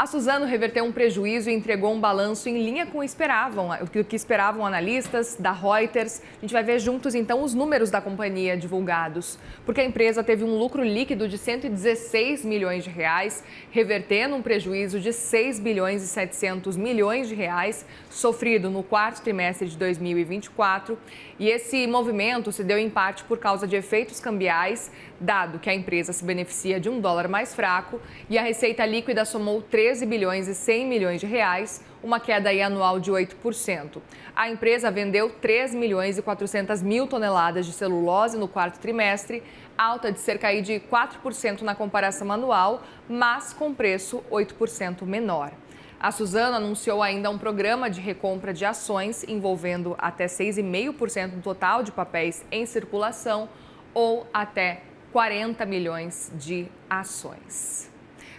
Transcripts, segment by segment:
Suzano reverteu um prejuízo e entregou um balanço em linha com o que esperavam analistas da Reuters. A gente vai ver juntos, então, os números da companhia divulgados. Porque a empresa teve um lucro líquido de 116 milhões de reais, revertendo um prejuízo de 6 bilhões e 700 milhões de reais, sofrido no quarto trimestre de 2024. E esse movimento se deu em parte por causa de efeitos cambiais, dado que a empresa se beneficia de um dólar mais fraco e a receita líquida somou 13 bilhões e 100 milhões de reais, uma queda anual de 8%. A empresa vendeu 3 milhões e 400 mil toneladas de celulose no quarto trimestre, alta de cerca de 4% na comparação anual, mas com preço 8% menor. A Suzano anunciou ainda um programa de recompra de ações envolvendo até 6,5% do total de papéis em circulação ou até 40 milhões de ações.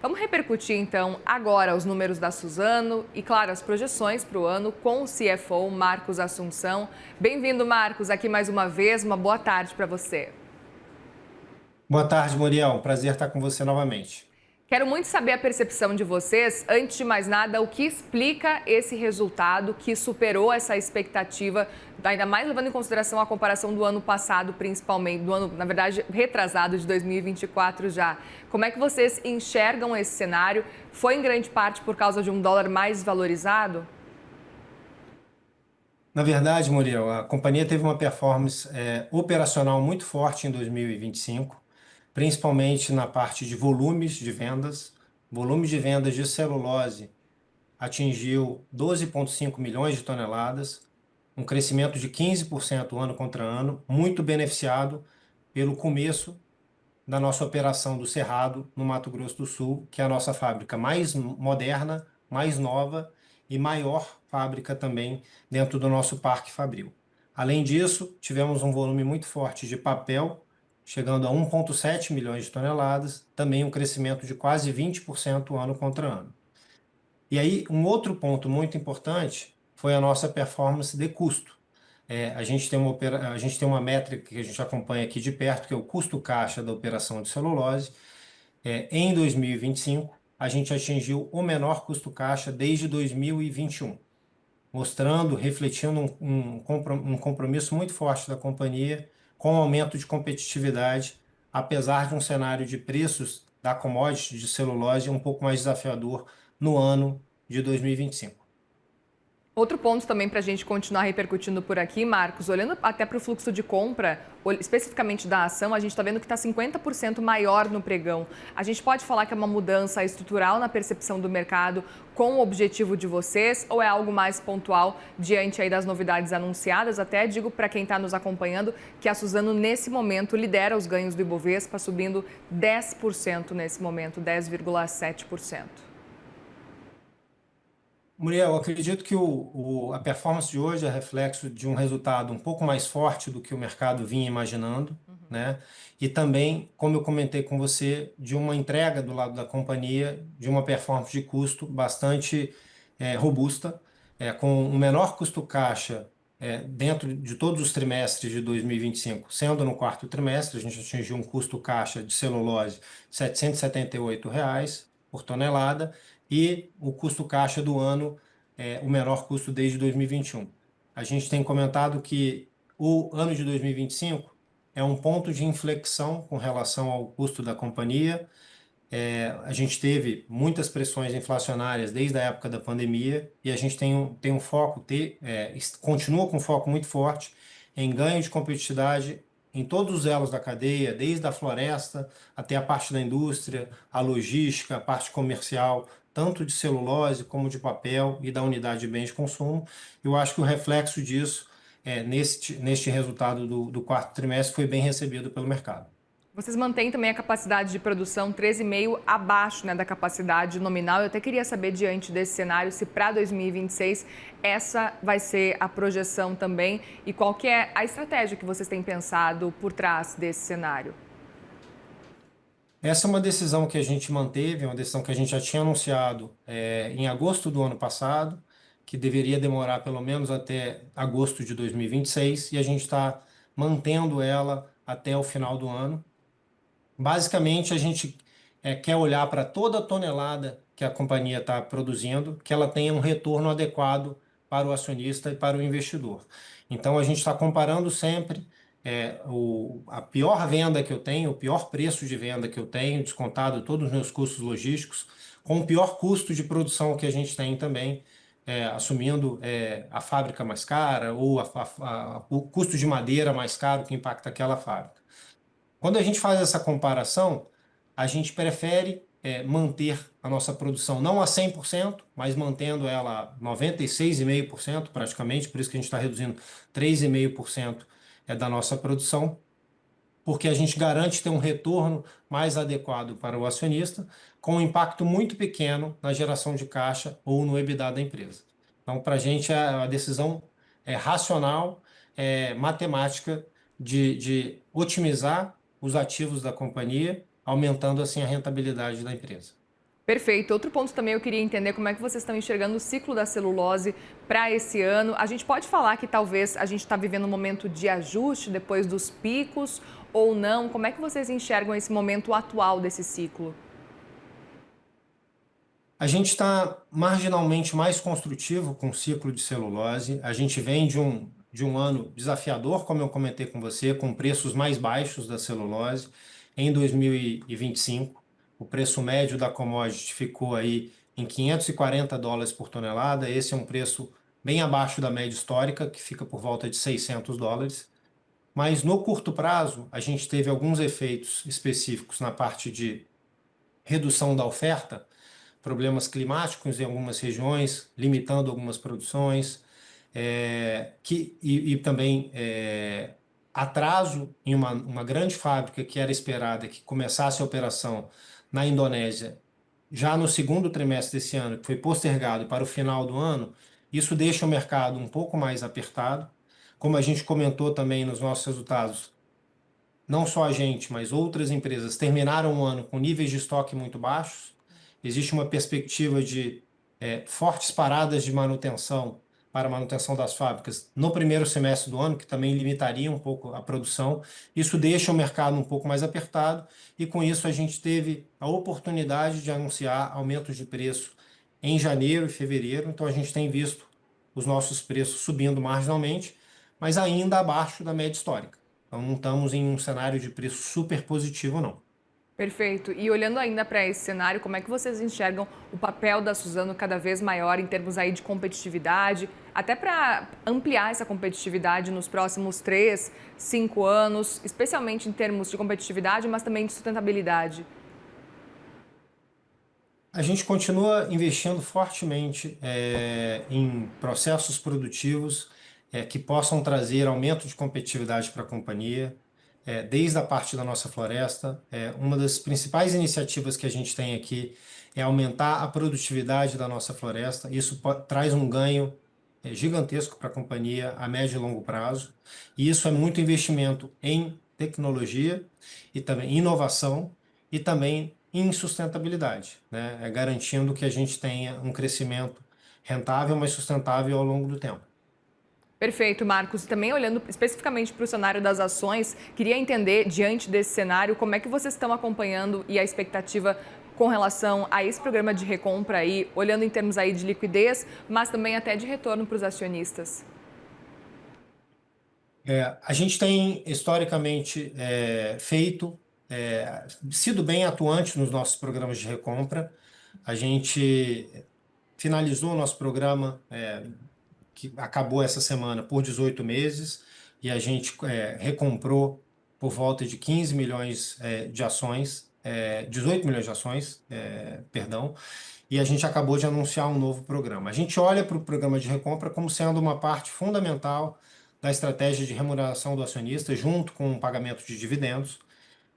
Vamos repercutir, então, agora os números da Suzano e, claro, as projeções para o ano com o CFO Marcos Assunção. Bem-vindo, Marcos, aqui mais uma vez. Uma boa tarde para você. Boa tarde, Muriel. Prazer estar com você novamente. Quero muito saber a percepção de vocês. Antes de mais nada, o que explica esse resultado que superou essa expectativa, ainda mais levando em consideração a comparação do ano passado, principalmente, do ano, na verdade, retrasado de 2024 já. Como é que vocês enxergam esse cenário? Foi em grande parte por causa de um dólar mais valorizado? Na verdade, Muriel, a companhia teve uma performance operacional muito forte em 2025, principalmente na parte de volumes de vendas. Volumes de vendas de celulose atingiu 12,5 milhões de toneladas, um crescimento de 15% ano contra ano, muito beneficiado pelo começo da nossa operação do Cerrado, no Mato Grosso do Sul, que é a nossa fábrica mais moderna, mais nova e maior fábrica também dentro do nosso Parque Fabril. Além disso, tivemos um volume muito forte de papel, chegando a 1,7 milhões de toneladas, também um crescimento de quase 20% ano contra ano. E aí, um outro ponto muito importante foi a nossa performance de custo. A gente tem uma métrica que a gente acompanha aqui de perto, que é o custo caixa da operação de celulose. Em 2025, a gente atingiu o menor custo caixa desde 2021, mostrando, refletindo um compromisso muito forte da companhia com o aumento de competitividade, apesar de um cenário de preços da commodity de celulose um pouco mais desafiador no ano de 2025. Outro ponto também para a gente continuar repercutindo por aqui, Marcos, olhando até para o fluxo de compra, especificamente da ação, a gente está vendo que está 50% maior no pregão. A gente pode falar que é uma mudança estrutural na percepção do mercado com o objetivo de vocês ou é algo mais pontual diante aí das novidades anunciadas? Até digo para quem está nos acompanhando que a Suzano, nesse momento, lidera os ganhos do Ibovespa, subindo 10% nesse momento, 10,7%. Muriel, eu acredito que a performance de hoje é reflexo de um resultado um pouco mais forte do que o mercado vinha imaginando, né? E também, como eu comentei com você, de uma entrega do lado da companhia, de uma performance de custo bastante robusta, com um menor custo caixa dentro de todos os trimestres de 2025, sendo no quarto trimestre, a gente atingiu um custo caixa de celulose de R$ 778 por tonelada, e o custo caixa do ano é o menor custo desde 2021. A gente tem comentado que o ano de 2025 é um ponto de inflexão com relação ao custo da companhia. A gente teve muitas pressões inflacionárias desde a época da pandemia e a gente tem um foco, continua com um foco muito forte em ganho de competitividade em todos os elos da cadeia, desde a floresta até a parte da indústria, a logística, a parte comercial, tanto de celulose como de papel e da unidade de bens de consumo. Eu acho que o reflexo disso, neste resultado do quarto trimestre, foi bem recebido pelo mercado. Vocês mantêm também a capacidade de produção 13,5 abaixo, né, da capacidade nominal. Eu até queria saber, diante desse cenário, se para 2026 essa vai ser a projeção também e qual que é a estratégia que vocês têm pensado por trás desse cenário. Essa é uma decisão que a gente manteve, uma decisão que a gente já tinha anunciado em agosto do ano passado, que deveria demorar pelo menos até agosto de 2026, e a gente está mantendo ela até o final do ano. Basicamente, a gente quer olhar para toda a tonelada que a companhia está produzindo, que ela tenha um retorno adequado para o acionista e para o investidor. Então, a gente está comparando sempre a pior venda que eu tenho, o pior preço de venda que eu tenho, descontado todos os meus custos logísticos, com o pior custo de produção que a gente tem também, assumindo a fábrica mais cara ou o custo de madeira mais caro que impacta aquela fábrica. Quando a gente faz essa comparação, a gente prefere manter a nossa produção não a 100%, mas mantendo ela a 96,5% praticamente, por isso que a gente está reduzindo 3,5% da nossa produção, porque a gente garante ter um retorno mais adequado para o acionista, com um impacto muito pequeno na geração de caixa ou no EBITDA da empresa. Então, para a gente, a decisão é racional, matemática, de otimizar os ativos da companhia, aumentando assim a rentabilidade da empresa. Perfeito. Outro ponto também eu queria entender como é que vocês estão enxergando o ciclo da celulose para esse ano. A gente pode falar que talvez a gente está vivendo um momento de ajuste depois dos picos ou não? Como é que vocês enxergam esse momento atual desse ciclo? A gente está marginalmente mais construtivo com o ciclo de celulose. A gente vem de um ano desafiador, como eu comentei com você, com preços mais baixos da celulose. Em 2025, o preço médio da commodity ficou aí em $540 por tonelada. Esse é um preço bem abaixo da média histórica, que fica por volta de $600. Mas no curto prazo, a gente teve alguns efeitos específicos na parte de redução da oferta, problemas climáticos em algumas regiões, limitando algumas produções, e também atraso em uma grande fábrica que era esperada que começasse a operação na Indonésia já no segundo trimestre desse ano, que foi postergado para o final do ano. Isso deixa o mercado um pouco mais apertado. Como a gente comentou também nos nossos resultados, não só a gente, mas outras empresas terminaram o ano com níveis de estoque muito baixos. Existe uma perspectiva de fortes paradas de manutenção para a manutenção das fábricas no primeiro semestre do ano, que também limitaria um pouco a produção. Isso deixa o mercado um pouco mais apertado e, com isso, a gente teve a oportunidade de anunciar aumentos de preço em janeiro e fevereiro. Então, a gente tem visto os nossos preços subindo marginalmente, mas ainda abaixo da média histórica. Então, não estamos em um cenário de preço super positivo, não. Perfeito. E olhando ainda para esse cenário, como é que vocês enxergam o papel da Suzano cada vez maior em termos aí de competitividade, até para ampliar essa competitividade nos próximos 3, 5 anos, especialmente em termos de competitividade, mas também de sustentabilidade? A gente continua investindo fortemente em processos produtivos que possam trazer aumento de competitividade para a companhia, desde a parte da nossa floresta. Uma das principais iniciativas que a gente tem aqui é aumentar a produtividade da nossa floresta. Isso traz um ganho gigantesco para a companhia a médio e longo prazo. E isso é muito investimento em tecnologia e também inovação e também em sustentabilidade, né? Garantindo que a gente tenha um crescimento rentável, mas sustentável ao longo do tempo. Perfeito, Marcos. Também olhando especificamente para o cenário das ações, queria entender, diante desse cenário, como é que vocês estão acompanhando e a expectativa com relação a esse programa de recompra aí, olhando em termos aí de liquidez, mas também até de retorno para os acionistas. A gente tem historicamente sido bem atuante nos nossos programas de recompra. A gente finalizou o nosso programa, que acabou essa semana, por 18 meses, e a gente recomprou por volta de 15 milhões de ações, 18 milhões de ações, perdão, e a gente acabou de anunciar um novo programa. A gente olha para o programa de recompra como sendo uma parte fundamental da estratégia de remuneração do acionista, junto com o pagamento de dividendos.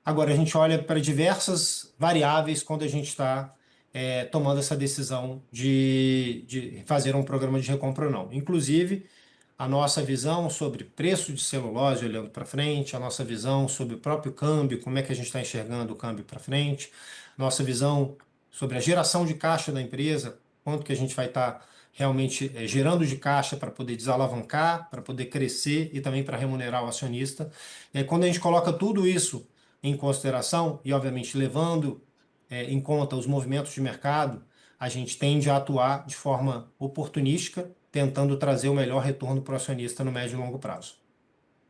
Agora, a gente olha para diversas variáveis quando a gente está tomando essa decisão de fazer um programa de recompra ou não. Inclusive, a nossa visão sobre preço de celulose olhando para frente, a nossa visão sobre o próprio câmbio, como é que a gente está enxergando o câmbio para frente, nossa visão sobre a geração de caixa da empresa, quanto que a gente vai estar realmente gerando de caixa para poder desalavancar, para poder crescer e também para remunerar o acionista. E aí, quando a gente coloca tudo isso em consideração e, obviamente, levando em conta os movimentos de mercado, a gente tende a atuar de forma oportunística, tentando trazer o melhor retorno para o acionista no médio e longo prazo.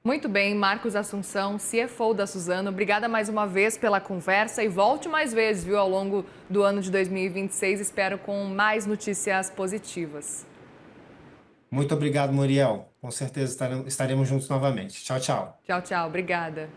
Muito bem, Marcos Assunção, CFO da Suzano, obrigada mais uma vez pela conversa e volte mais vezes, viu, ao longo do ano de 2026, espero com mais notícias positivas. Muito obrigado, Muriel. Com certeza estaremos juntos novamente. Tchau, tchau. Tchau, tchau, obrigada.